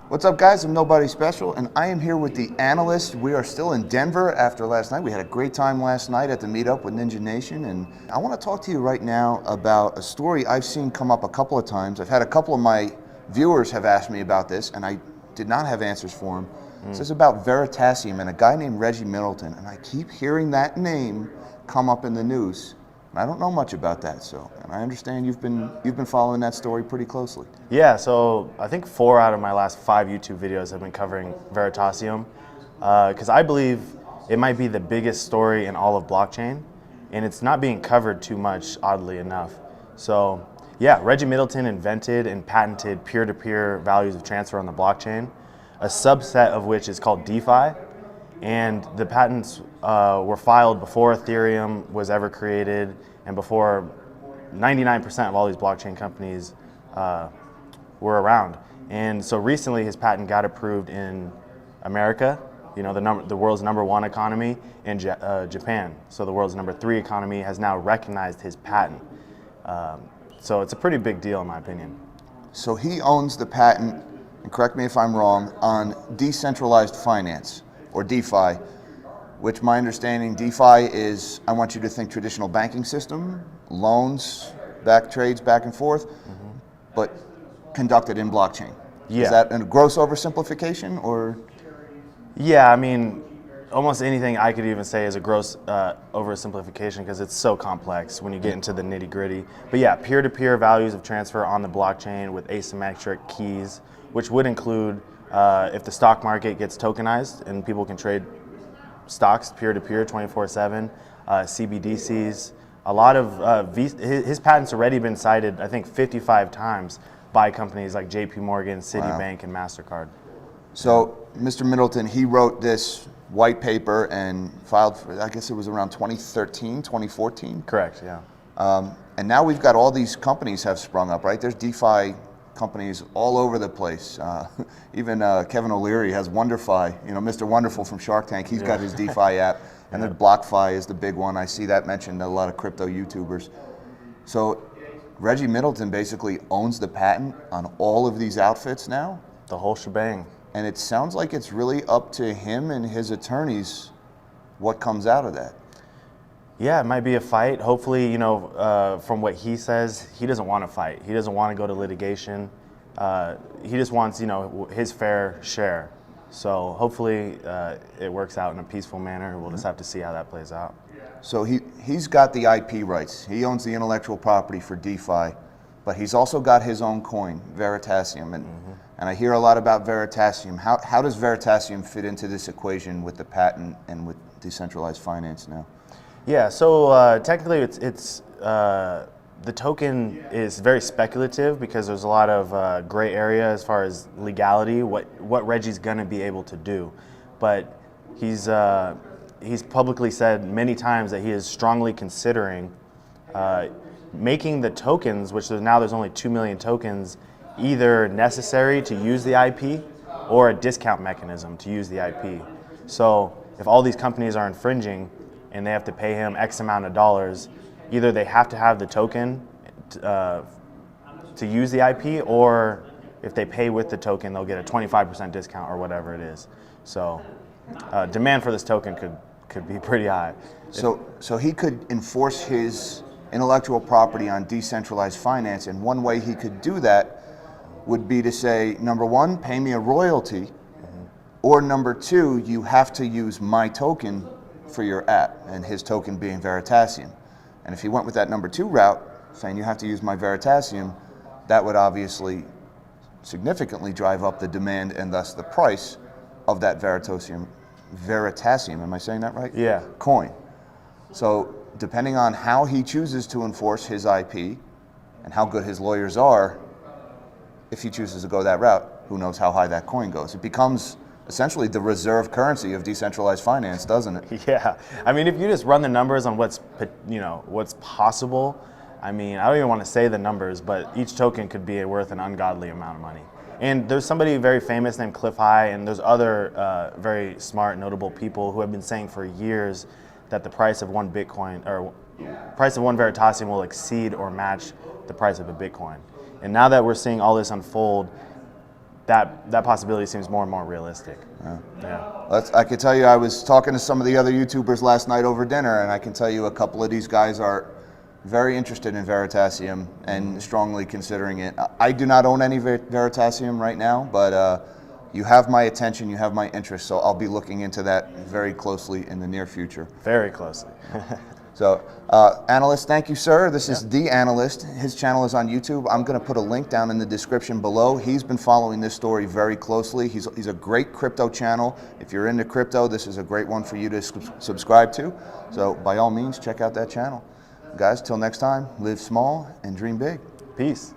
What's up, guys? I'm Nobody Special, and I am here with The Analyst. We are still in Denver after last night. We had a great time last night at the meetup with NinjaNation, and I want to talk to you right now about a story I've seen come up a couple of times. I've had a couple of my viewers have asked me about this, and I did not have answers for them. This is about Veritaseum and a guy named Reggie Middleton, and I keep hearing that name come up in the news. I don't know much about that, and I understand you've been following that story pretty closely. Yeah, so I think 4 out of my last 5 YouTube videos have been covering Veritaseum, because I believe it might be the biggest story in all of blockchain, and it's not being covered too much, oddly enough. So yeah, Reggie Middleton invented and patented peer-to-peer values of transfer on the blockchain, a subset of which is called DeFi, and the patents were filed before Ethereum was ever created and before 99% of all these blockchain companies were around. And so recently his patent got approved in America, you know, the world's #1 economy, and Japan. So the world's #3 economy has now recognized his patent. So it's a pretty big deal in my opinion. So he owns the patent, and correct me if I'm wrong, on decentralized finance, or DeFi, which my understanding, DeFi is, I want you to think traditional banking system, loans, trades back and forth, but conducted in blockchain. Yeah. Is that a gross oversimplification, or? Yeah, I mean, almost anything I could even say is a gross oversimplification because it's so complex when you get into the nitty gritty. But yeah, peer-to-peer values of transfer on the blockchain with asymmetric keys, which would include if the stock market gets tokenized and people can trade stocks peer-to-peer 24/7, CBDCs, a lot of his patents already been cited, I think 55 times by companies like JP Morgan, Citibank, and MasterCard. So Mr. Middleton, he wrote this white paper and filed for, I guess it was around 2013, 2014? Correct, yeah. And now we've got all these companies have sprung up, right? There's DeFi companies all over the place. Even Kevin O'Leary has WonderFi, you know, Mr. Wonderful from Shark Tank, he's got his DeFi app, and then BlockFi is the big one. I see that mentioned in a lot of crypto YouTubers. So Reggie Middleton basically owns the patent on all of these outfits now? The whole shebang. And it sounds like it's really up to him and his attorneys what comes out of that. Yeah, it might be a fight. Hopefully, you know, from what he says, he doesn't want to fight. He doesn't want to go to litigation. He just wants, you know, his fair share. So hopefully it works out in a peaceful manner. We'll just have to see how that plays out. So he's got the IP rights. He owns the intellectual property for DeFi, but he's also got his own coin, Veritaseum. And I hear a lot about Veritaseum. How does Veritaseum fit into this equation with the patent and with decentralized finance now? Yeah, so technically it's the token is very speculative because there's a lot of gray area as far as legality, what Reggie's gonna be able to do. But he's publicly said many times that he is strongly considering making the tokens, which there's only 2 million tokens, either necessary to use the IP or a discount mechanism to use the IP. So if all these companies are infringing and they have to pay him X amount of dollars, either they have to have the token to use the IP, or if they pay with the token, they'll get a 25% discount or whatever it is. So demand for this token could be pretty high. So he could enforce his intellectual property on decentralized finance, and one way he could do that would be to say, number one, pay me a royalty, or number two, you have to use my token for your app, and his token being Veritaseum. And if he went with that number 2 route, saying you have to use my Veritaseum, that would obviously significantly drive up the demand and thus the price of that Veritaseum, am I saying that right? Yeah. Coin. So depending on how he chooses to enforce his IP and how good his lawyers are, if he chooses to go that route, who knows how high that coin goes. It becomes essentially the reserve currency of decentralized finance, doesn't it? Yeah, I mean, if you just run the numbers on what's possible, I mean, I don't even want to say the numbers, but each token could be worth an ungodly amount of money. And there's somebody very famous named Cliff High, and there's other very smart, notable people who have been saying for years that the price of one Bitcoin, or price of one Veritaseum, will exceed or match the price of a Bitcoin. And now that we're seeing all this unfold, that possibility seems more and more realistic. Yeah. I can tell you, I was talking to some of the other YouTubers last night over dinner, and I can tell you a couple of these guys are very interested in Veritaseum and strongly considering it. I do not own any Veritaseum right now, but you have my attention, you have my interest, so I'll be looking into that very closely in the near future. Very closely. So, Analyst, thank you, sir. This is The Analyst. His channel is on YouTube. I'm going to put a link down in the description below. He's been following this story very closely. He's a great crypto channel. If you're into crypto, this is a great one for you to subscribe to. So, by all means, check out that channel. Guys, till next time, live small and dream big. Peace.